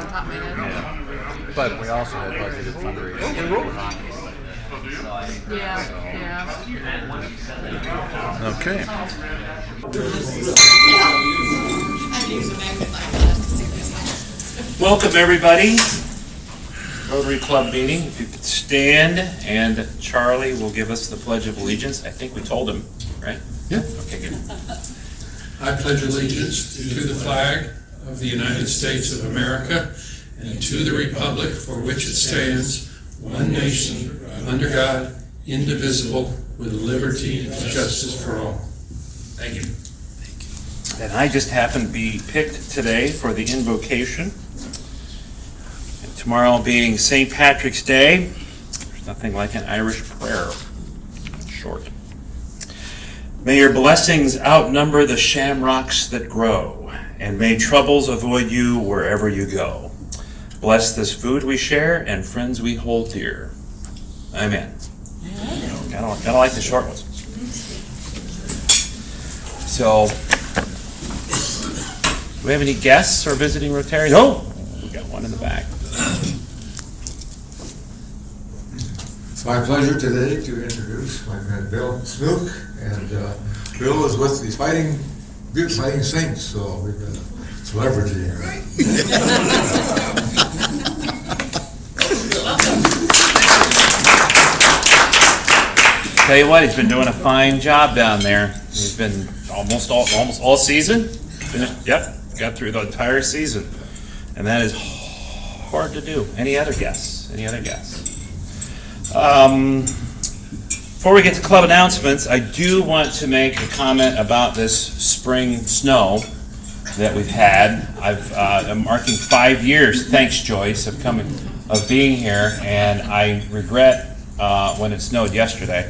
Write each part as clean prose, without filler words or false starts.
top of my head. Yeah. But we also had budgeted fundraising. Yeah. Okay. Welcome, everybody. Rotary Club meeting. If you could stand, and Charlie will give us the Pledge of Allegiance. I think we told him, right? Yeah. Okay, good. I pledge allegiance to the flag of the United States of America and to the republic for which it stands, one nation, under God, indivisible, with liberty and justice for all. Thank you. And I just happened to be picked today for the invocation. And tomorrow being St. Patrick's Day, there's nothing like an Irish prayer. It's short. May your blessings outnumber the shamrocks that grow, and may troubles avoid you wherever you go. Bless this food we share and friends we hold dear. Amen. Gotta like the short ones. So, do we have any guests or visiting Rotarians? Oh, we got one in the back. It's my pleasure today to introduce my friend Bill Smook, and Bill is with the Fighting Saints, so we've got a celebrity here. Tell you what, he's been doing a fine job down there. He's been almost all season. Finished, yep, got through the entire season, and that is hard to do. Any other guests? Before we get to club announcements, I do want to make a comment about this spring snow that we've had. I'm marking 5 years. Thanks, Joyce, of being here, and I regret when it snowed yesterday.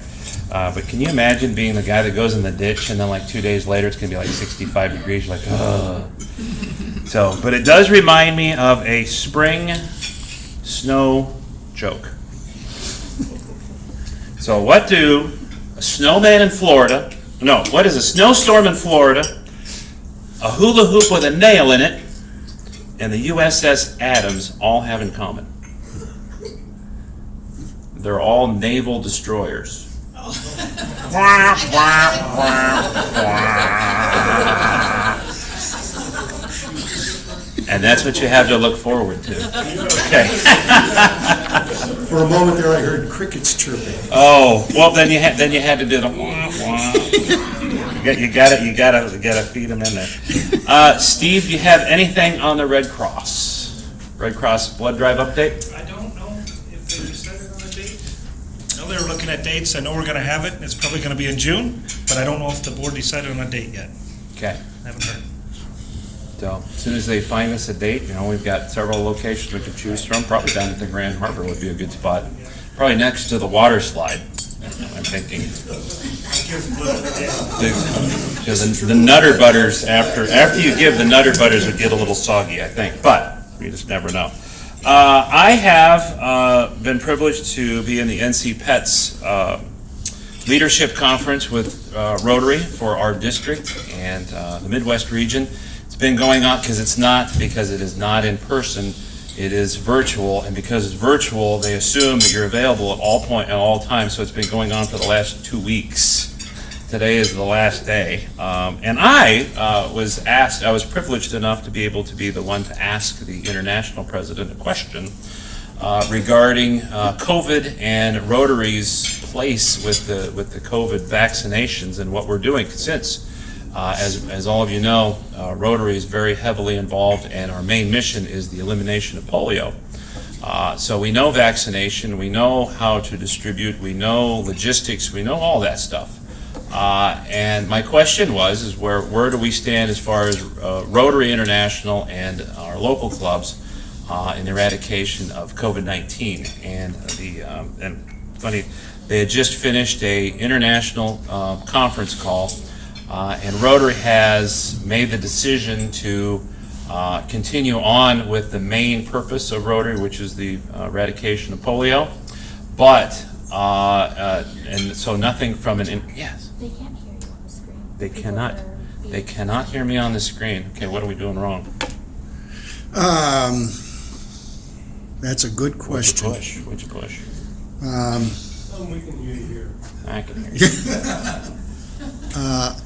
But can you imagine being the guy that goes in the ditch and then like 2 days later it's going to be like 65 degrees? You're like, ugh. So, but it does remind me of a spring snow joke. So what do a snowman in Florida, what is a snowstorm in Florida, a hula hoop with a nail in it, and the USS Adams all have in common? They're all naval destroyers. And that's what you have to look forward to. Okay. For a moment there, I heard crickets chirping. Oh, well, then you had to do the You gotta feed them in there. Steve, do you have anything on the Red Cross? Red Cross blood drive update? I don't know if they decided on a date. I know they were looking at dates. I know we're going to have it. It's probably going to be in June, but I don't know if the board decided on a date yet. Okay. I haven't heard. So as soon as they find us a date, we've got several locations we could choose from. Probably down at the Grand Harbor would be a good spot. Probably next to the water slide, I'm thinking. The Nutter Butters, after you give, the Nutter Butters would get a little soggy, I think, but you just never know. I have been privileged to be in the NC Pets Leadership Conference with Rotary for our district and the Midwest region. It's been going on because it is not in person. It is virtual, and because it's virtual, they assume that you're available at all times. So it's been going on for the last 2 weeks. Today is the last day, and I was privileged enough to be able to be the one to ask the international president a question regarding COVID and Rotary's place with the COVID vaccinations and what we're doing since. As all of you know, Rotary is very heavily involved, and our main mission is the elimination of polio. So we know vaccination, we know how to distribute, we know logistics, we know all that stuff. And my question is where do we stand as far as Rotary International and our local clubs in the eradication of COVID-19? And funny, they had just finished a international conference call. And Rotary has made the decision to continue on with the main purpose of Rotary, which is the eradication of polio. But, and so nothing from yes? They can't hear you on the screen. They cannot hear me on the screen. Okay, what are we doing wrong? That's a good question. What'd you push? We can hear you here. I can hear you.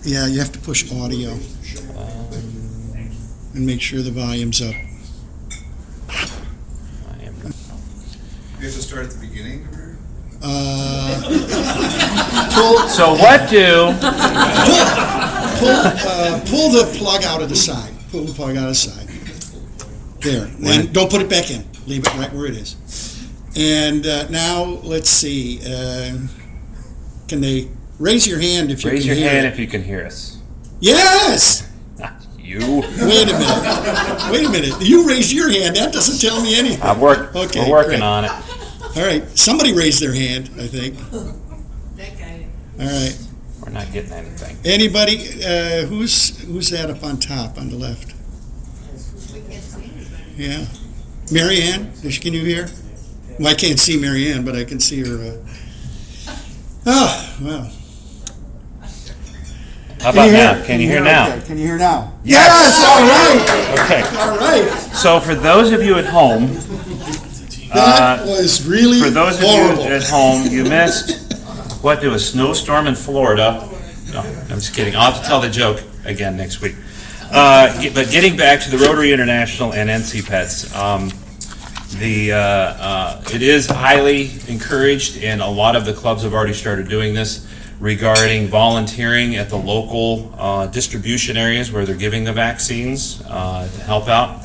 Yeah, you have to push audio and make sure the volume's up. I am. You have to start at the beginning? So what do? Pull the plug out of the side. Pull the plug out of the side. There. Then don't put it back in. Leave it right where it is. And now let's see. Can they raise your hand if you Raise can your hear hand it? if you can hear us. Yes. Not you. Wait a minute. You raised your hand. That doesn't tell me anything. We're working great. on it. All right. Somebody raised their hand, I think. That guy. All right. We're not getting anything. Anybody? Who's that up on top on the left? We can't see anybody. Yeah. Mary Ann, can you hear? Well, I can't see Mary Ann, but I can see her. Well. How about now? Can you hear now? Okay. Can you hear now? Yes! All right. Okay. All right. So for those of you at home, That was really for those horrible. of you at home, you missed a snowstorm in Florida. No, I'm just kidding. I'll have to tell the joke again next week. But getting back to the Rotary International and NC Pets, it is highly encouraged, and a lot of the clubs have already started doing this regarding volunteering at the local distribution areas where they're giving the vaccines to help out.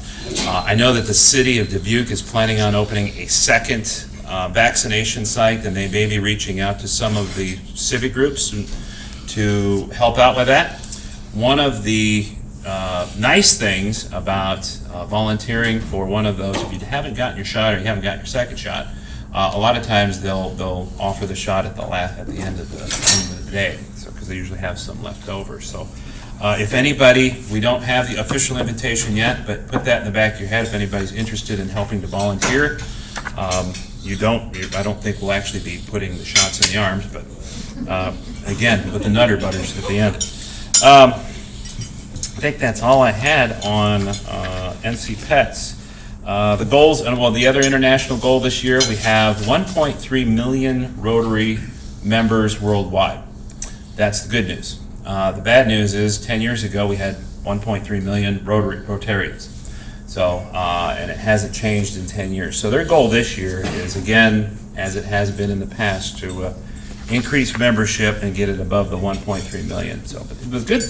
I know that the city of Dubuque is planning on opening a second vaccination site, and they may be reaching out to some of the civic groups to help out with that. One of the nice things about volunteering for one of those, if you haven't gotten your shot or you haven't gotten your second shot, a lot of times they'll offer the shot at the end of the day, so because they usually have some left over. So if anybody, we don't have the official invitation yet, but put that in the back of your head if anybody's interested in helping to volunteer. I don't think we'll actually be putting the shots in the arms, but again, with the Nutter Butters at the end. I think that's all I had on NC Pets. The goals, and the other international goal this year, we have 1.3 million Rotary members worldwide. That's the good news. The bad news is 10 years ago we had 1.3 million Rotarians. So, and it hasn't changed in 10 years. So their goal this year is, again, as it has been in the past, to increase membership and get it above the 1.3 million. So,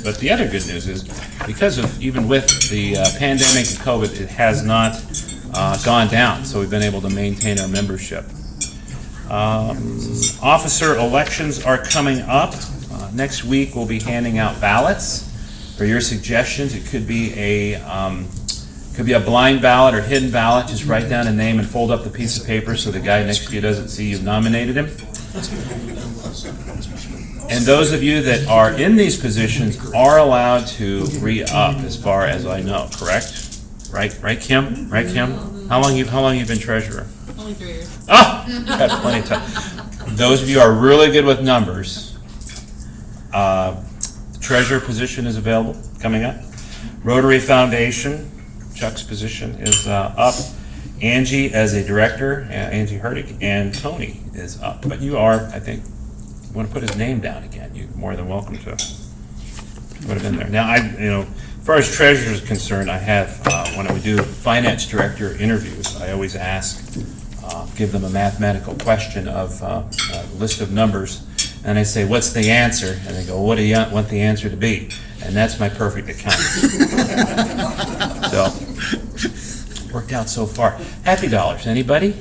but the other good news is, because of, even with the pandemic and COVID, it has not gone down. So we've been able to maintain our membership. Officer elections are coming up. Next week we'll be handing out ballots for your suggestions. It could be a blind ballot or hidden ballot. Just write down a name and fold up the piece of paper so the guy next to you doesn't see you've nominated him. And those of you that are in these positions are allowed to re-up, as far as I know, correct? Right, Kim? Right, Kim? How long you been treasurer? Only 3 years. Oh, got plenty of time. Those of you who are really good with numbers, the treasurer position is available, coming up. Rotary Foundation, Chuck's position is up. Angie as a director, Angie Herdig, and Tony is up. But you are, I think, you want to put his name down again, you're more than welcome to. Would have been there. Now, as far as treasurer is concerned, I have, when I would do finance director interviews, I always ask, give them a mathematical question of a list of numbers, and I say, what's the answer? And they go, what do you want the answer to be? And that's my perfect account. So, worked out so far. Happy dollars, anybody?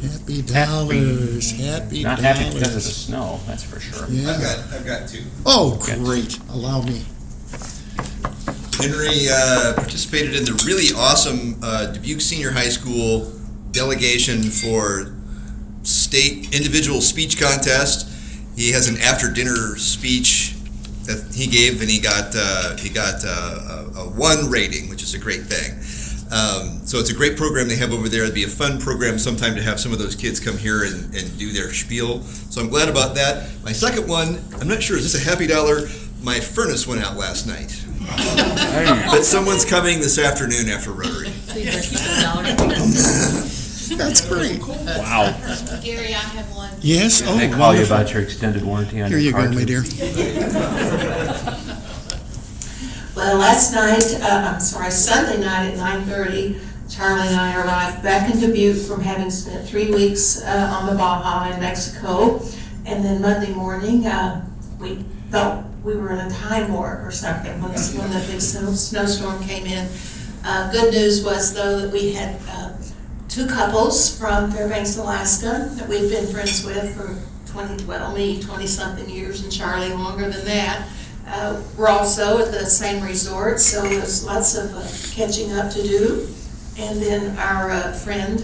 Happy dollars. Happy Not dollars. happy because of the snow, that's for sure. Yeah. I've got 2. Oh, great. Allow me. Henry participated in the really awesome Dubuque Senior High School delegation for state individual speech contest. He has an after-dinner speech that he gave, and he got a 1 rating, which is a great thing. So it's a great program they have over there. It'd be a fun program sometime to have some of those kids come here and do their spiel. So I'm glad about that. My second one, I'm not sure, is this a happy dollar? My furnace went out last night. But someone's coming this afternoon after Rotary. So you better keep the dollar. That's great. Wow. Gary, I have one. Yes, oh, They call you wonderful. about your extended warranty on Here your you car, go, my too? dear. Well, last night, Sunday night at 9:30, Charlie and I arrived back in Dubuque from having spent 3 weeks on the Baja in Mexico. And then Monday morning, we thought we were in a time warp or something when the big snowstorm came in. Good news was, though, that we had two couples from Fairbanks, Alaska, that we've been friends with for 20-something years, and Charlie longer than that. We're also at the same resort, so there's lots of catching up to do. And then our friend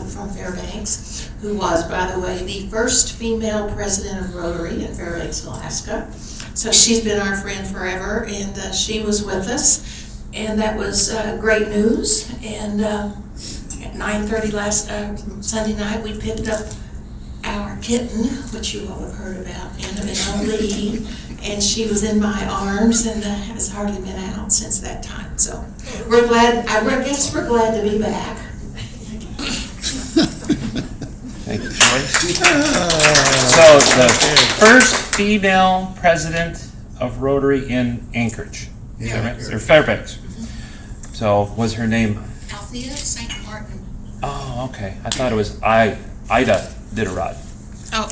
from Fairbanks, who was, by the way, the first female president of Rotary in Fairbanks, Alaska. So she's been our friend forever, and she was with us, and that was great news. And at 9:30 last Sunday night, we picked up our kitten, which you all have heard about, Annabelle Lee, and she was in my arms and has hardly been out since that time. So we're glad, I guess we're glad to be back. Thank you, Joyce. So, the first female president of Rotary in Anchorage. Is that right? Or Fairbanks. So, was her name? Althea St. Martin. Oh, okay. I thought it was Ida Diderot. Oh.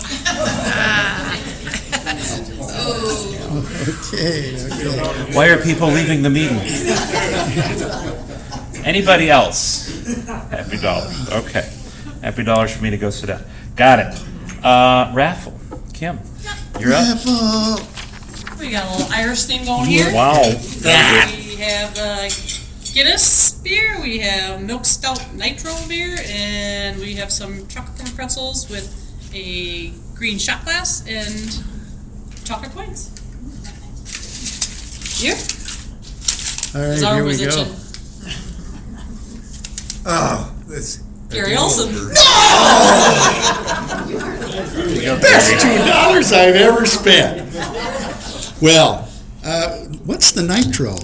Okay. Why are people leaving the meeting? Anybody else? Happy dollars. Okay. Happy dollars for me to go sit down. Got it. Raffle. Kim, you're up. Raffle. We got a little Irish theme going here. Wow. We have Guinness beer, we have Milk Stout Nitro beer, and we have some chocolate corn pretzels with a green shot glass and chocolate coins. Here? All right, His arm here we was go. itching. Oh, that's. Gary Olsen. Best $2 I've ever spent. Well, what's the nitro?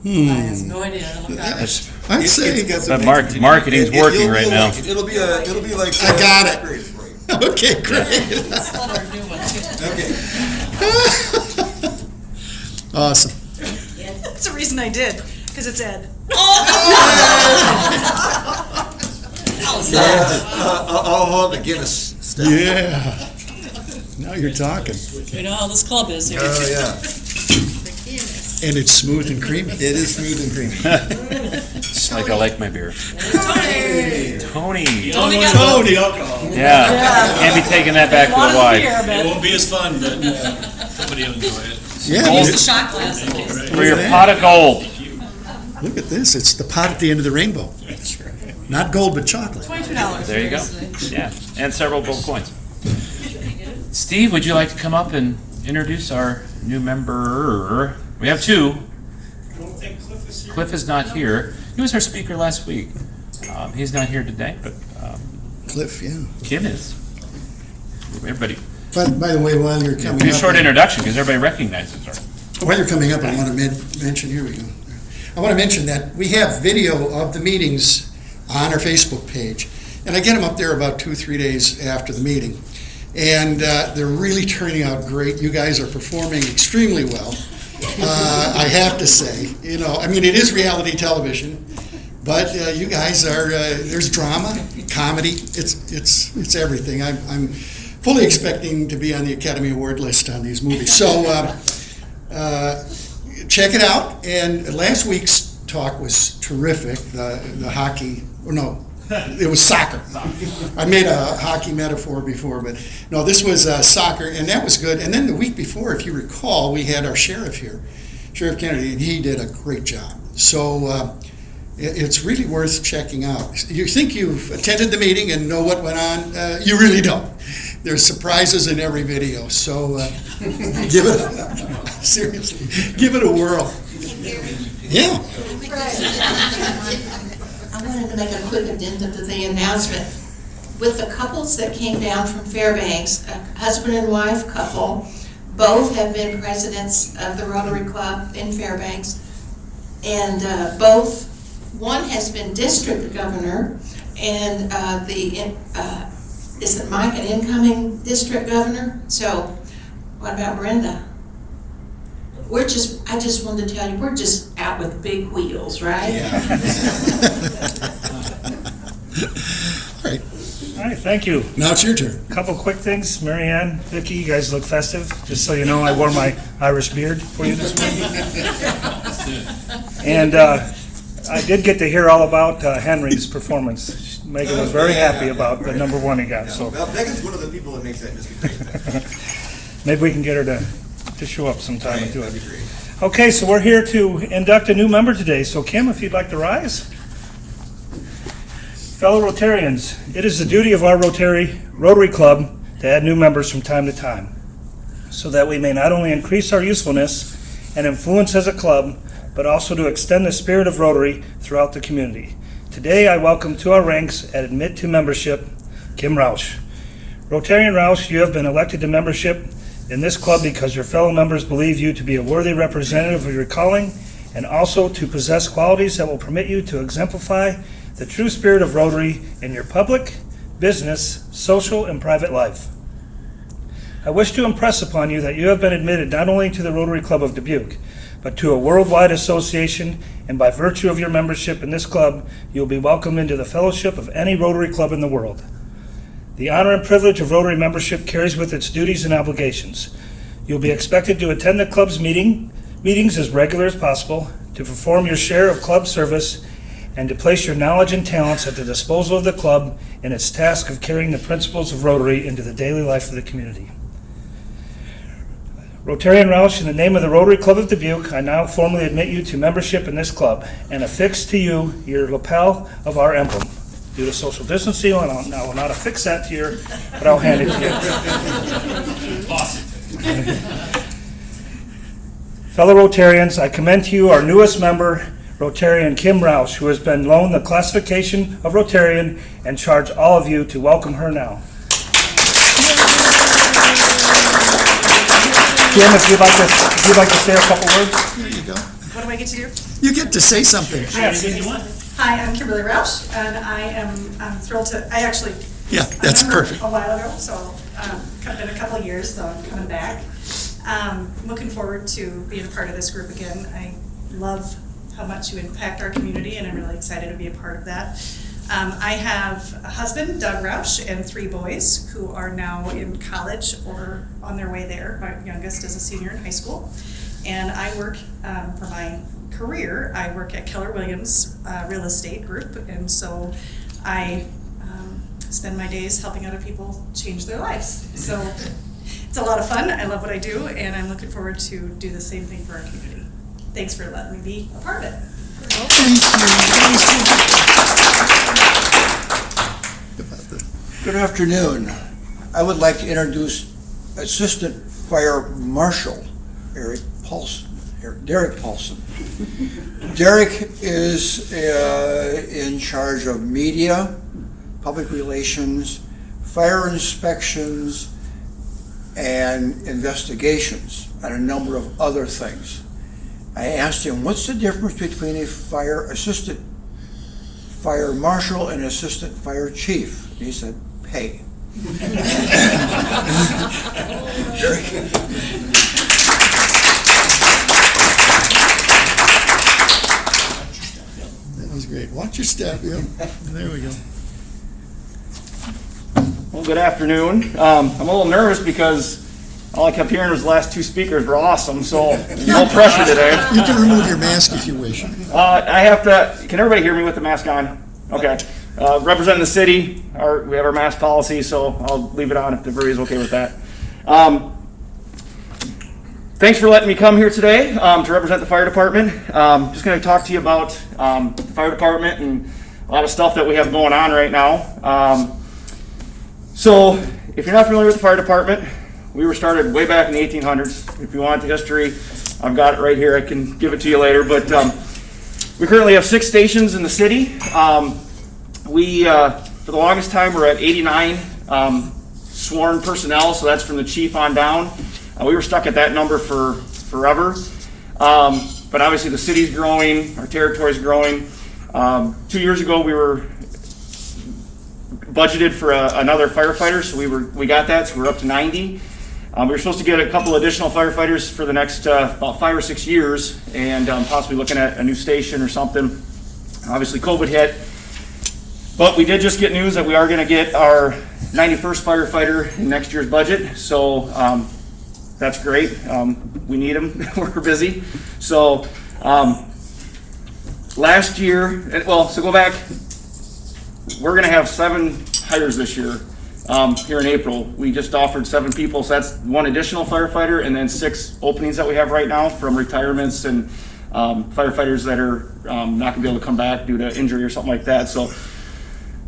I have no idea. Look at it. I'd say, But marketing's working right now. It'll be like. I got it. Okay, great. Let's let her do one too. Okay. Awesome. That's the reason I did, because it's Ed. I'll hold the Guinness. Yeah. Now you're talking. You know how this club is here. Oh, yeah. And it's smooth and creamy. It is smooth and creamy. It's like I like my beer. Tony. Tony got Oh, the alcohol. Yeah. Can't be taking that back a to lot the of wide. beer, It but won't be as fun, but somebody will enjoy it. Yeah, use the look shot glass at least. For your pot of gold. at this. It's the pot at the end of the rainbow. Not gold, but chocolate. $22. There you go. Yeah, and several gold coins. Steve, would you like to come up and introduce our new member? We have two. I don't think Cliff is here. Cliff is not here. He was our speaker last week. He's not here today, but Cliff, yeah. Kim is. Everybody, By the way, while you're coming do a up, short introduction because everybody recognizes her. while you're coming up, I want to mention, here we go. I want to mention that we have video of the meetings on our Facebook page. And I get them up there about 2-3 days after the meeting. And they're really turning out great. You guys are performing extremely well. I have to say, I mean, it is reality television, but you guys are, there's drama, comedy, it's everything. I'm fully expecting to be on the Academy Award list on these movies. So check it out. And last week's talk was terrific. The hockey, or no, it was soccer. I made a hockey metaphor before, but no, this was soccer, and that was good. And then the week before, if you recall, we had our sheriff here, Sheriff Kennedy, and he did a great job. So it's really worth checking out. You think you've attended the meeting and know what went on? You really don't. There's surprises in every video, so give it seriously, give it a whirl. Yeah. I wanted to make a quick addendum to the announcement. With the couples that came down from Fairbanks, a husband and wife couple, both have been presidents of the Rotary Club in Fairbanks, and one has been district governor And isn't Mike an incoming district governor? So what about Brenda? I just wanted to tell you, we're just out with big wheels, right? Yeah. All right, All right, thank you. now it's your turn. Couple quick things. Mary Ann, Vicki, you guys look festive. Just so you know, I wore my Irish beard for you this morning. And I did get to hear all about Henry's performance. Megan was very happy about the number one he got, so Well, Megan's one of the people that makes that just great. maybe we can get her to show up sometime and do it. Okay, so we're here to induct a new member today. So Kim, if you'd like to rise. Fellow Rotarians, it is the duty of our Rotary Club to add new members from time to time, so that we may not only increase our usefulness and influence as a club, but also to extend the spirit of Rotary throughout the community. Today, I welcome to our ranks and admit to membership, Kim Roush. Rotarian Roush, you have been elected to membership in this club because your fellow members believe you to be a worthy representative of your calling and also to possess qualities that will permit you to exemplify the true spirit of Rotary in your public, business, social, and private life. I wish to impress upon you that you have been admitted not only to the Rotary Club of Dubuque, but to a worldwide association, and by virtue of your membership in this club, you will be welcomed into the fellowship of any Rotary Club in the world. The honor and privilege of Rotary membership carries with its duties and obligations. You'll be expected to attend the club's meetings as regular as possible, to perform your share of club service, and to place your knowledge and talents at the disposal of the club in its task of carrying the principles of Rotary into the daily life of the community. Rotarian Roush, in the name of the Rotary Club of Dubuque, I now formally admit you to membership in this club and affix to you your lapel of our emblem. Due to social distancing, I will not affix that to your, but I'll hand it to you. Awesome. Fellow Rotarians, I commend to you our newest member, Rotarian Kim Roush, who has been loaned the classification of Rotarian, and charge all of you to welcome her now. Kim, if you'd like to say a couple words. There you go. What do I get to do? You get to say something. Yes. Hi, I'm Kimberly Roush, and I'm thrilled to, I actually, Yeah, that's I remember perfect. a while ago, so been a couple of years, so I'm coming back. Looking forward to being a part of this group again. I love how much you impact our community, and I'm really excited to be a part of that. I have a husband, Doug Roush, and 3 boys who are now in college or on their way there. My youngest is a senior in high school. And I work, for my career, I work at Keller Williams Real Estate Group. And so I spend my days helping other people change their lives. So it's a lot of fun. I love what I do, and I'm looking forward to do the same thing for our community. Thanks for letting me be a part of it. Good afternoon. I would like to introduce Assistant Fire Marshal Derrek Pauson. Derrek is in charge of media, public relations, fire inspections, and investigations, and a number of other things. I asked him, what's the difference between a assistant fire marshal and assistant fire chief? He said, pay. Derrek. That was great. Watch your step, yeah. There we go. Well, good afternoon. I'm a little nervous because all I kept hearing was the last 2 speakers were awesome, so no pressure today. You can remove your mask if you wish. I have to, can everybody hear me with the mask on? Okay. Representing the city, we have our mask policy, so I'll leave it on if everybody's okay with that. Thanks for letting me come here today to represent the fire department. Just going to talk to you about the fire department and a lot of stuff that we have going on right now. So, if you're not familiar with the fire department, we were started way back in the 1800s. If you want the history, I've got it right here. I can give it to you later. But we currently have 6 stations in the city. For the longest time, we're at 89 sworn personnel, so that's from the chief on down. We were stuck at that number for forever. But obviously the city's growing, our territory's growing. 2 years ago, we were budgeted for another firefighter, so we got that, so we're up to 90. We were supposed to get a couple additional firefighters for the next about 5 or 6 years, and possibly looking at a new station or something. Obviously, COVID hit, but we did just get news that we are going to get our 91st firefighter in next year's budget, so that's great. We need them. We're busy. So last year, so go back. We're going to have 7 hires this year. Here in April, we just offered 7 people, so that's 1 additional firefighter, and then 6 openings that we have right now from retirements and firefighters that are not going to be able to come back due to injury or something like that. So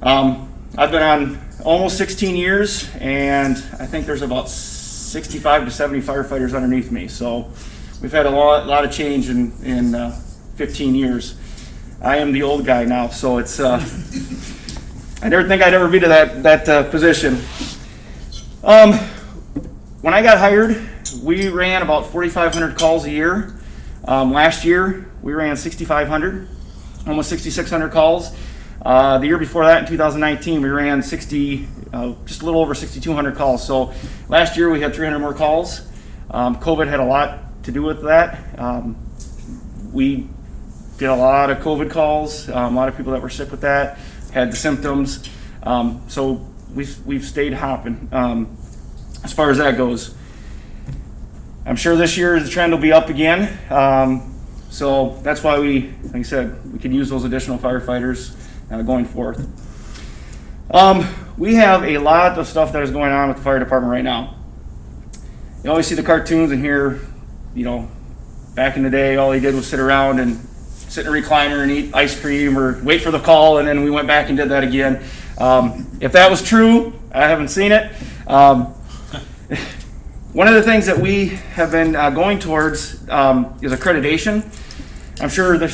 I've been on almost 16 years, and I think there's about 65 to 70 firefighters underneath me. So we've had a lot of change in 15 years. I am the old guy now, so it's. I never think I'd ever be to that position. When I got hired, we ran about 4,500 calls a year. Last year, we ran 6,500, almost 6,600 calls. The year before that, in 2019, we ran just a little over 6,200 calls. So last year, we had 300 more calls. COVID had a lot to do with that. We did a lot of COVID calls. A lot of people that were sick with that had the symptoms, so we've stayed hopping as far as that goes. I'm sure this year the trend will be up again, so that's why like I said, we could use those additional firefighters going forth. We have a lot of stuff that is going on with the fire department right now. You always see the cartoons and hear, back in the day, all he did was sit around and sit in a recliner and eat ice cream or wait for the call, and then we went back and did that again. If that was true, I haven't seen it. One of the things that we have been going towards is accreditation. I'm sure the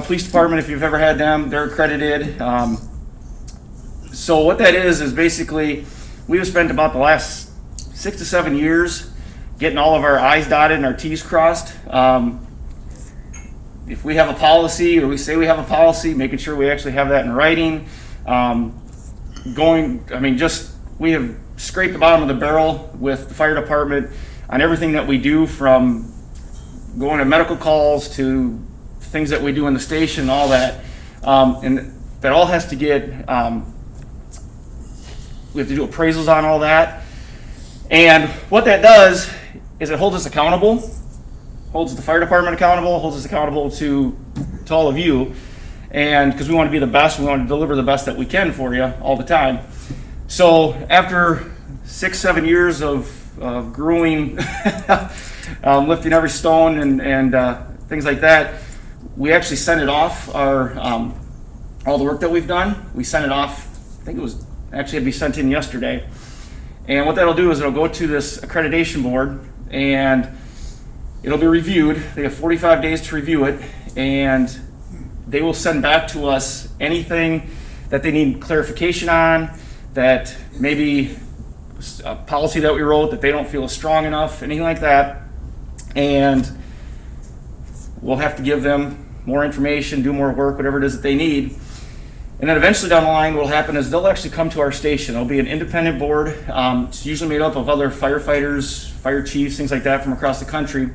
police department, if you've ever had them, they're accredited. So what that is basically we've spent about the last 6 to 7 years getting all of our I's dotted and our T's crossed. If we have a policy, or we say we have a policy, making sure we actually have that in writing. We have scraped the bottom of the barrel with the fire department on everything that we do, from going to medical calls to things that we do in the station and all that. And that all has to get, we have to do appraisals on all that. And what that does is it holds us accountable. Holds the fire department accountable, holds us accountable to all of you, and because we want to be the best, we want to deliver the best that we can for you all the time. So after 6-7 years of grueling, lifting every stone and things like that, we actually sent it off. All the work that we've done, we sent it off. I think it was actually had to be sent in yesterday. And what that'll do is it'll go to this accreditation board, and it'll be reviewed. They have 45 days to review it, and they will send back to us anything that they need clarification on, that maybe a policy that we wrote that they don't feel is strong enough, anything like that. And we'll have to give them more information, do more work, whatever it is that they need. And then eventually down the line, what will happen is they'll actually come to our station. It'll be an independent board. It's usually made up of other firefighters, fire chiefs, things like that from across the country.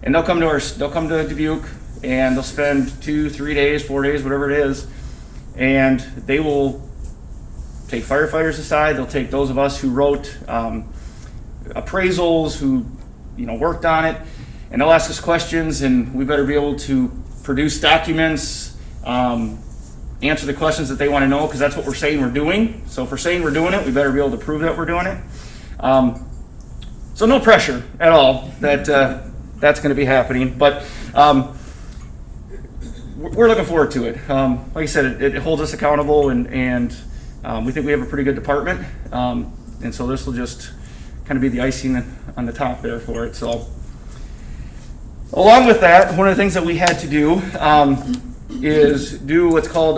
And they'll come to Dubuque, and they'll spend 2, 3 days, 4 days, whatever it is, and they will take firefighters aside. They'll take those of us who wrote appraisals, who worked on it, and they'll ask us questions, and we better be able to produce documents, answer the questions that they want to know, because that's what we're saying we're doing. So if we're saying we're doing it, we better be able to prove that we're doing it. So no pressure at all that that's going to be happening, but we're looking forward to it. Like I said, it holds us accountable, and we think we have a pretty good department, and so this will just kind of be the icing on the top there for it. So along with that, one of the things that we had to do is do what's called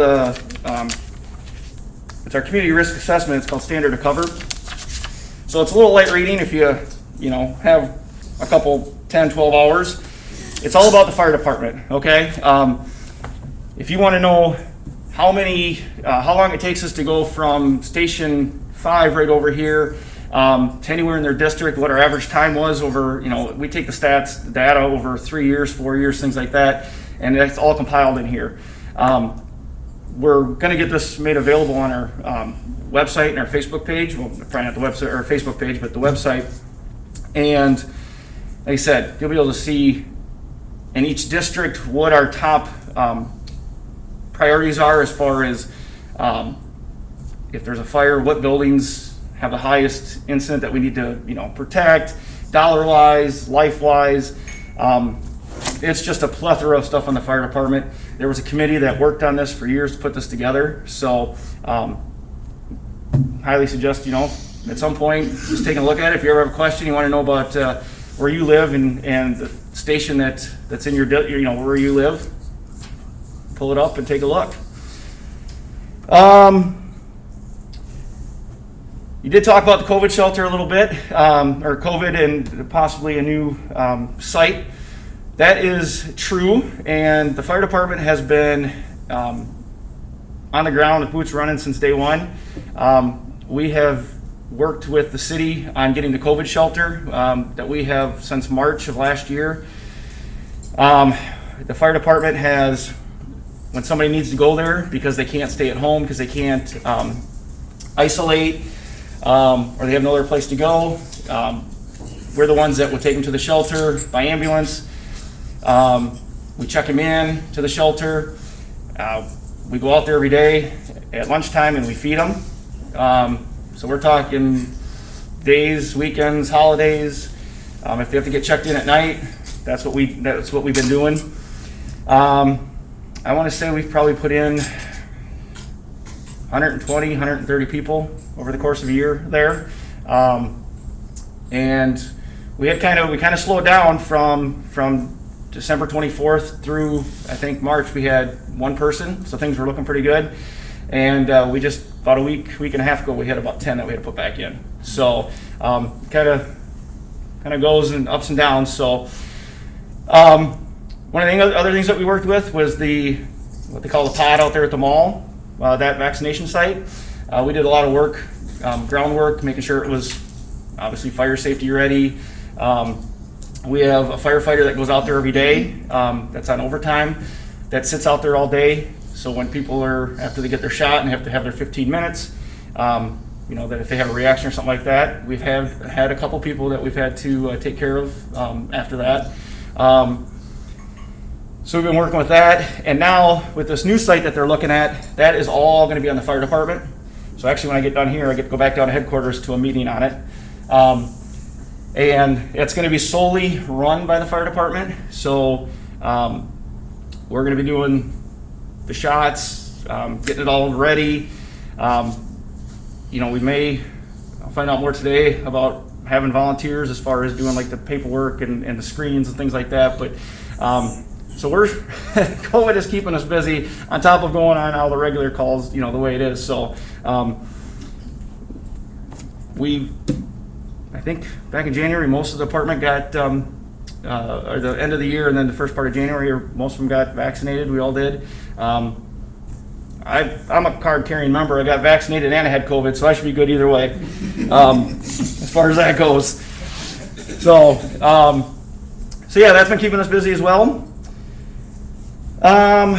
it's our community risk assessment. It's called Standard of Cover. So it's a little light reading if you have a couple 10, 12 hours. It's all about the fire department, okay? If you want to know how long it takes us to go from Station 5 right over here to anywhere in their district, what our average time was over, we take the data over 3 years, 4 years, things like that, and that's all compiled in here. We're going to get this made available on our website and our Facebook page. Well, probably not the website or Facebook page, but the website. And like I said, you'll be able to see in each district what our top priorities are as far as if there's a fire, what buildings have the highest incident that we need to protect, dollar-wise, life-wise. It's just a plethora of stuff on the fire department. There was a committee that worked on this for years to put this together, so highly suggest, at some point, just taking a look at it. If you ever have a question, you want to know about where you live and the station that's in your, where you live, pull it up and take a look. You did talk about the COVID shelter a little bit, or COVID and possibly a new site. That is true, and the fire department has been on the ground with boots running since day one. We have worked with the city on getting the COVID shelter that we have since March of last year. The fire department has, when somebody needs to go there because they can't stay at home, because they can't isolate, or they have no other place to go, we're the ones that would take them to the shelter by ambulance. We check them in to the shelter. We go out there every day at lunchtime and we feed them. So we're talking days, weekends, holidays. If they have to get checked in at night, that's what we've been doing. I want to say we've probably put in 120, 130 people over the course of a year there. And we kind of slowed down from December 24th through, I think, March. We had one person, so things were looking pretty good. And we just, about a week and a half ago, we had about 10 that we had to put back in. So kind of goes in ups and downs. So one of the other things that we worked with was what they call the pod out there at the mall, that vaccination site. We did a lot of work, groundwork, making sure it was obviously fire safety ready. We have a firefighter that goes out there every day, that's on overtime, that sits out there all day. So when people after they get their shot and have to have their 15 minutes, that if they have a reaction or something like that, we've had a couple people that we've had to take care of after that. So we've been working with that, and now with this new site that they're looking at, that is all going to be on the fire department. So actually when I get done here, I get to go back down to headquarters to a meeting on it. And it's going to be solely run by the fire department. So we're going to be doing the shots, getting it all ready. We may find out more today about having volunteers as far as doing like the paperwork and the screens and things like that. But so COVID is keeping us busy on top of going on all the regular calls, the way it is. So I think back in January, most of the department got, or the end of the year and then the first part of January, most of them got vaccinated. We all did. I'm a card-carrying member. I got vaccinated and I had COVID, so I should be good either way, as far as that goes. So yeah, that's been keeping us busy as well. One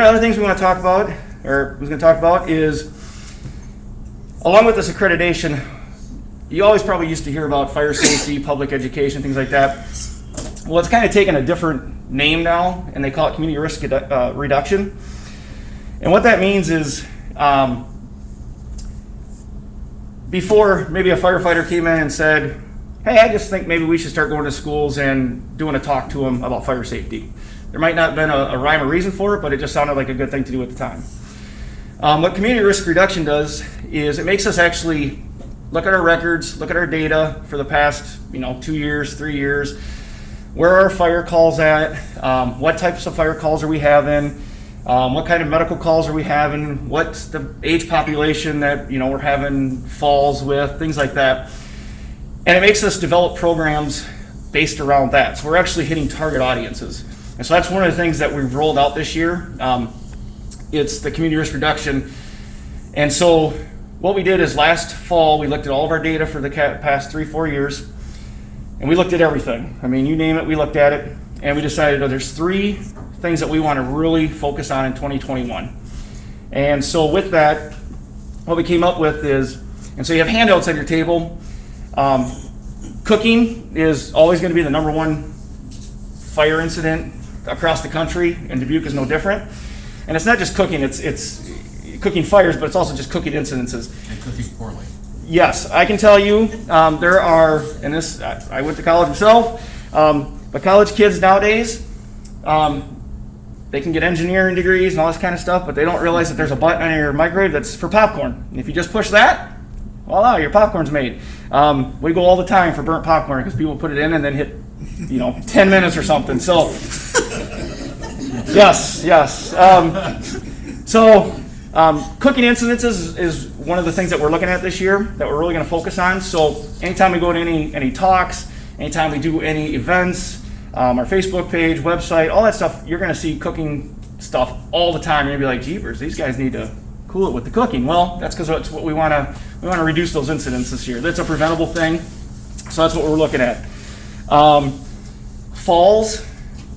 of the other things we want to talk about, or was going to talk about, is along with this accreditation, you always probably used to hear about fire safety, public education, things like that. Well, it's kind of taken a different name now, and they call it community risk reduction. And what that means is, before maybe a firefighter came in and said, hey, I just think maybe we should start going to schools and doing a talk to them about fire safety. There might not have been a rhyme or reason for it, but it just sounded like a good thing to do at the time. What community risk reduction does is it makes us actually look at our records, look at our data for the past 2 years, 3 years. Where are our fire calls at? What types of fire calls are we having? What kind of medical calls are we having? What's the age population that we're having falls with? Things like that. And it makes us develop programs based around that. So we're actually hitting target audiences. And so that's one of the things that we've rolled out this year. it's the community risk reduction. And so what we did is last fall, we looked at all of our data for the past 3-4 years, and we looked at everything. I mean, you name it, we looked at it, and we decided that there's 3 things that we want to really focus on in 2021. And so with that, what we came up with is, and so you have handouts on your table. Cooking is always going to be the #1 fire incident across the country, and Dubuque is no different. And it's not just cooking, it's cooking fires, but it's also just cooking incidences. And cooking poorly. Yes, I can tell you, there are, and this, I went to college myself, but college kids nowadays, they can get engineering degrees and all this kind of stuff, but they don't realize that there's a button on your microwave that's for popcorn. And if you just push that, voila, your popcorn's made. We go all the time for burnt popcorn because people put it in and then hit, 10 minutes or something. So, yes. Cooking incidences is one of the things that we're looking at this year that we're really going to focus on. So anytime we go to any talks, anytime we do any events, our Facebook page, website, all that stuff, you're going to see cooking stuff all the time. You're going to be like, jeepers, these guys need to cool it with the cooking. Well, that's because that's what we want to reduce those incidents this year. That's a preventable thing. So that's what we're looking at. Falls,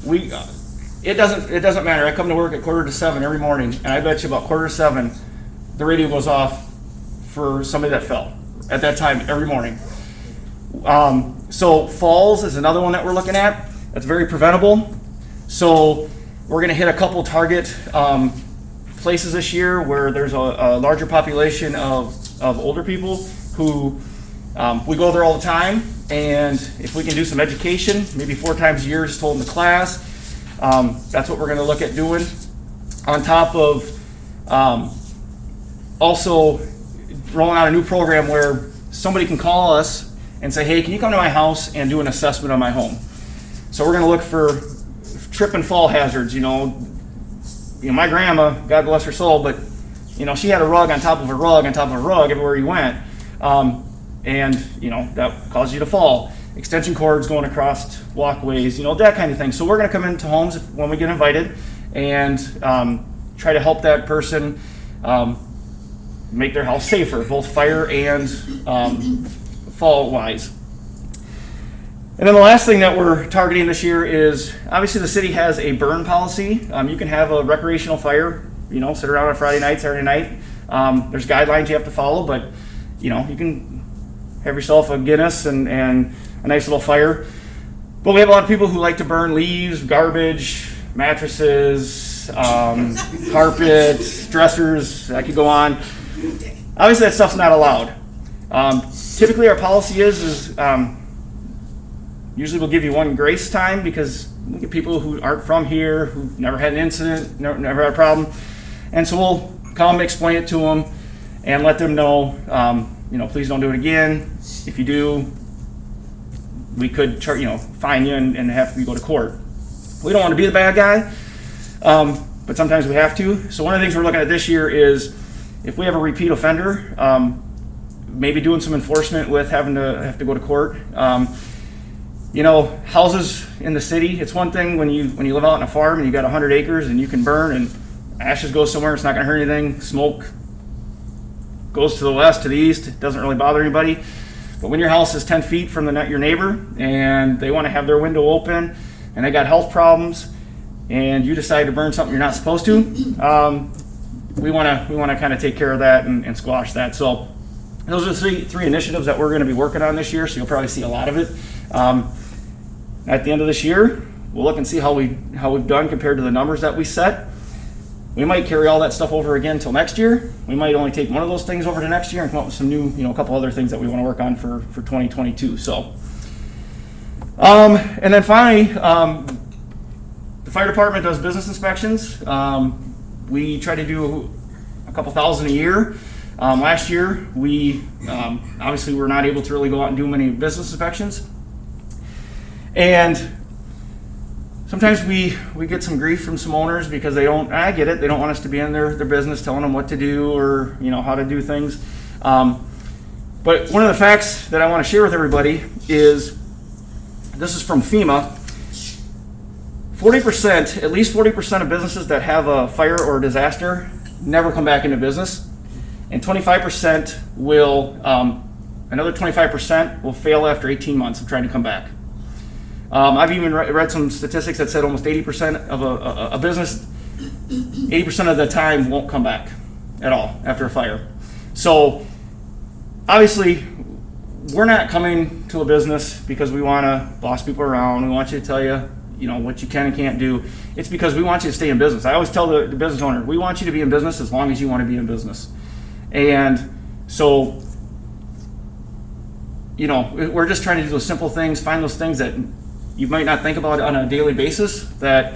it doesn't matter. I come to work at 6:45 every morning, and I bet you about 6:45, the radio goes off for somebody that fell at that time every morning. So falls is another one that we're looking at. That's very preventable. So we're going to hit a couple target places this year where there's a larger population of older people who we go there all the time, and if we can do some education, maybe 4 times a year, just holding the class, that's what we're going to look at doing. On top of also rolling out a new program where somebody can call us and say, hey, can you come to my house and do an assessment on my home? So we're going to look for trip and fall hazards. My grandma, God bless her soul, but she had a rug on top of a rug on top of a rug everywhere you went, and that caused you to fall. Extension cords going across walkways, that kind of thing. So we're going to come into homes when we get invited and try to help that person make their house safer, both fire and fall wise. And then the last thing that we're targeting this year is, obviously the city has a burn policy. You can have a recreational fire, sit around on Friday night, Saturday night. There's guidelines you have to follow, but you can have yourself a Guinness and a nice little fire. But we have a lot of people who like to burn leaves, garbage, mattresses, carpets, dressers. I could go on. Obviously that stuff's not allowed. Typically our policy is usually we'll give you 1 grace time because we get people who aren't from here, who've never had an incident, never had a problem. And so we'll come explain it to them and let them know, please don't do it again. If you do, we could fine you and have you go to court. We don't want to be the bad guy, but sometimes we have to. So one of the things we're looking at this year is if we have a repeat offender, maybe doing some enforcement with having to go to court. Houses in the city, it's one thing when you live out on a farm and you got 100 acres and you can burn and ashes go somewhere, it's not going to hurt anything. Smoke goes to the west, to the east, it doesn't really bother anybody. But when your house is 10 feet from your neighbor and they want to have their window open and they got health problems and you decide to burn something you're not supposed to, we want to kind of take care of that and squash that. So those are the three initiatives that we're going to be working on this year, so you'll probably see a lot of it. At the end of this year, we'll look and see how we've done compared to the numbers that we set. We might carry all that stuff over again until next year. We might only take one of those things over to next year and come up with some new, a couple other things that we want to work on for 2022. So, and then finally, the fire department does business inspections. We try to do a couple thousand a year. Last year, we obviously were not able to really go out and do many business inspections. And sometimes we get some grief from some owners because I get it, they don't want us to be in their business telling them what to do or how to do things. But one of the facts that I want to share with everybody is, this is from FEMA. 40%, at least 40% of businesses that have a fire or a disaster never come back into business. And 25% will, another 25% will fail after 18 months of trying to come back. I've even read some statistics that said almost 80% of a business, 80% of the time won't come back at all after a fire. So obviously, we're not coming to a business because we want to boss people around. We want you to tell you, what you can and can't do. It's because we want you to stay in business. I always tell the business owner, we want you to be in business as long as you want to be in business. And so, we're just trying to do those simple things, find those things that you might not think about on a daily basis that,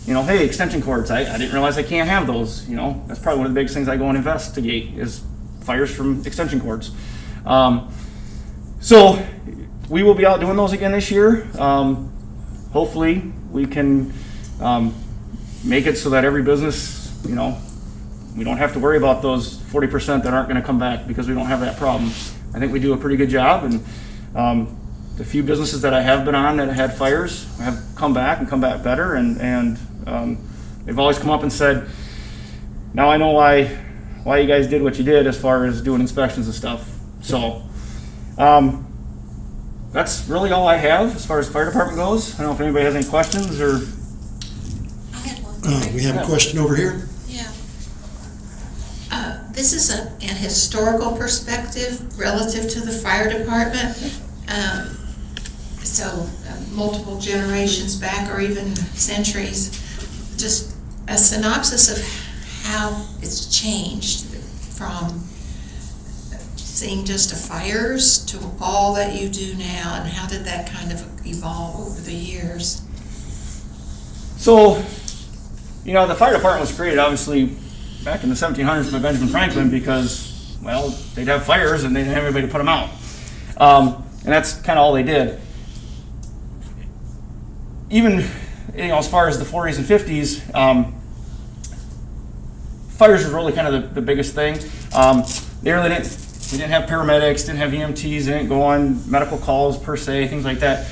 hey, extension cords, I didn't realize I can't have those. That's probably one of the biggest things I go and investigate is fires from extension cords. So we will be out doing those again this year. Hopefully we can make it so that every business, we don't have to worry about those 40% that aren't going to come back because we don't have that problem. I think we do a pretty good job, and the few businesses that I have been on that had fires have come back and come back better, and they've always come up and said, now I know why you guys did what you did as far as doing inspections and stuff. So that's really all I have as far as the fire department goes. I don't know if anybody has any questions or. I had one. We have a question over here. Yeah. This is an historical perspective relative to the fire department. Multiple generations back or even centuries. Just a synopsis of how it's changed from seeing just the fires to all that you do now, and how did that kind of evolve over the years? So, the fire department was created obviously back in the 1700s by Benjamin Franklin because, well, they'd have fires and they didn't have anybody to put them out. And that's kind of all they did. Even, as far as the 40s and 50s, fires was really kind of the biggest thing. They didn't have paramedics, didn't have EMTs, they didn't go on medical calls per se, things like that.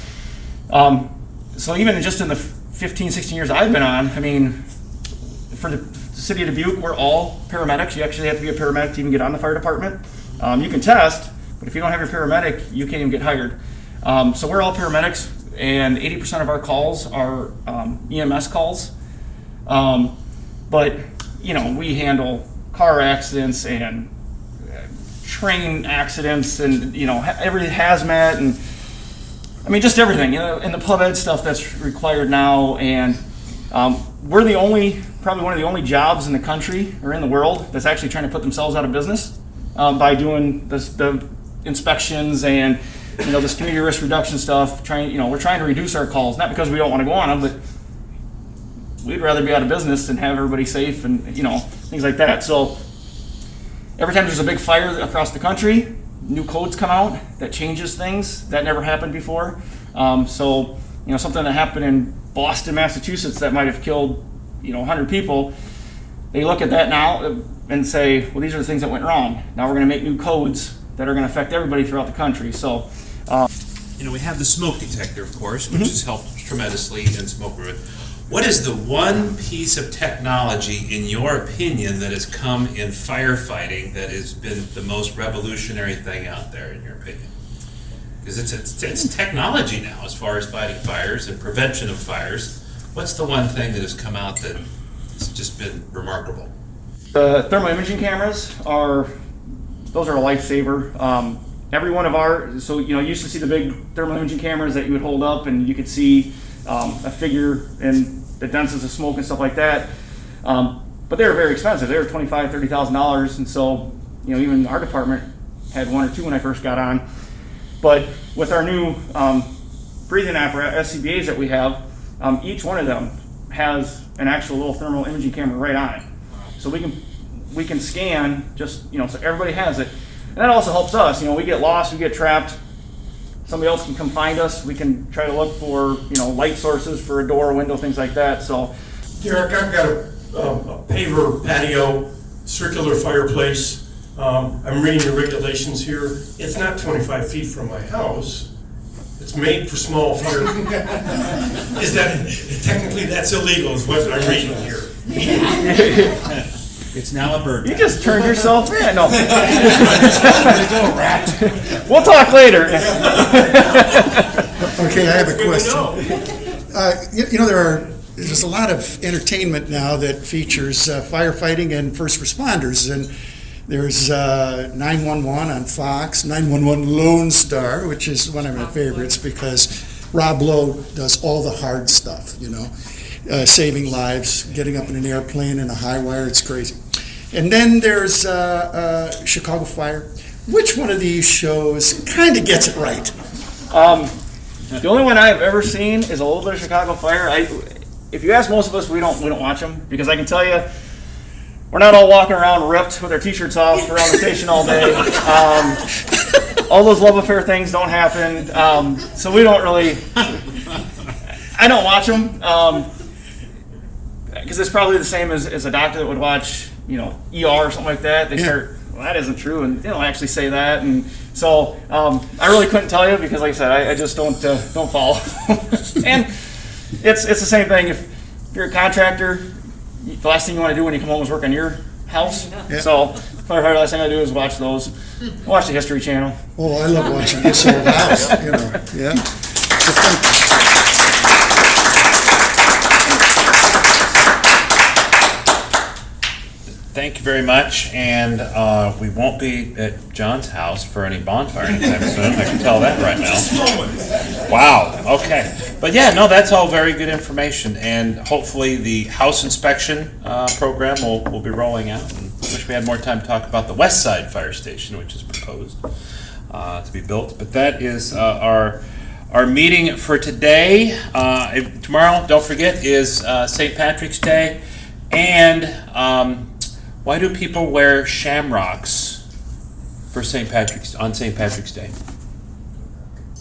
So even just in the 15, 16 years I've been on, for the city of Dubuque, we're all paramedics. You actually have to be a paramedic to even get on the fire department. You can test, but if you don't have your paramedic, you can't even get hired. So we're all paramedics, and 80% of our calls are EMS calls. But, we handle car accidents and train accidents and, every hazmat and, just everything, and the pub ed stuff that's required now. And we're probably one of the only jobs in the country or in the world that's actually trying to put themselves out of business by doing the inspections and, this community risk reduction stuff. We're trying to reduce our calls, not because we don't want to go on them, but we'd rather be out of business than have everybody safe and, things like that. So every time there's a big fire across the country, new codes come out that changes things that never happened before. So something that happened in Boston, Massachusetts that might have killed 100 people, they look at that now and say, well, these are the things that went wrong. Now we're going to make new codes that are going to affect everybody throughout the country. So we have the smoke detector, of course, which has helped tremendously in smoke room. What is the one piece of technology, in your opinion, that has come in firefighting that has been the most revolutionary thing out there, in your opinion? Because it's technology now as far as fighting fires and prevention of fires. What's the one thing that has come out that has just been remarkable? The thermal imaging cameras those are a lifesaver. Every one of you used to see the big thermal imaging cameras that you would hold up and you could see a figure and the denses of smoke and stuff like that. But they were very expensive. They were $25,000, $30,000, and so even our department had one or two when I first got on. But with our new breathing apparatus, SCBAs that we have, each one of them has an actual little thermal imaging camera right on it. So we can scan just, so everybody has it. And that also helps us. We get lost, we get trapped. Somebody else can come find us. We can try to look for, light sources for a door, window, things like that. So, Derek, I've got a paver patio, circular fireplace. I'm reading the regulations here. It's not 25 feet from my house. It's made for small fire. Is that, technically that's illegal is what I'm reading here. It's now a bird. You just turned yourself in. No. We'll talk later. Okay, I have a question. You know, there's a lot of entertainment now that features firefighting and first responders, and there's 911 on Fox, 911 Lone Star, which is one of my favorites because Rob Lowe does all the hard stuff, you know, saving lives, getting up in an airplane in a high wire, it's crazy. And then there's Chicago Fire. Which one of these shows kind of gets it right? The only one I've ever seen is a little bit of Chicago Fire. If you ask most of us, we don't watch them because I can tell you, we're not all walking around ripped with our t-shirts off around the station all day. All those love affair things don't happen, so we don't really. I don't watch them because it's probably the same as a doctor that would watch, you know, ER or something like that. They start, well, that isn't true, and they don't actually say that, and so I really couldn't tell you because, like I said, I just don't follow. And it's the same thing if you're a contractor. The last thing you want to do when you come home is work on your house. Yeah. So, firefighter, last thing I do is watch those. Watch the History Channel. Oh, I love watching this old house, you know, yeah. Thank you very much, and we won't be at John's house for any bonfire anytime soon. I can tell that right now. Wow, okay. But yeah, no, that's all very good information, and hopefully the house inspection program will be rolling out. And I wish we had more time to talk about the West Side Fire Station, which is proposed to be built. But that is our meeting for today. Tomorrow, don't forget, is St. Patrick's Day, and why do people wear shamrocks for St. Patrick's Day?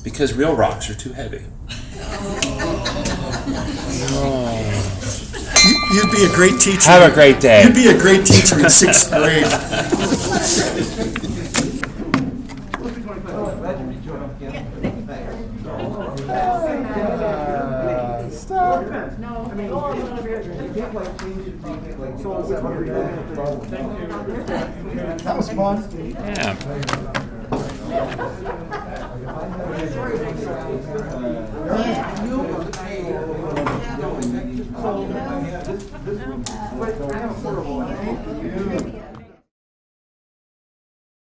Because real rocks are too heavy. You'd be a great teacher. Have a great day. You'd be a great teacher in 6th grade. That was fun. Yeah.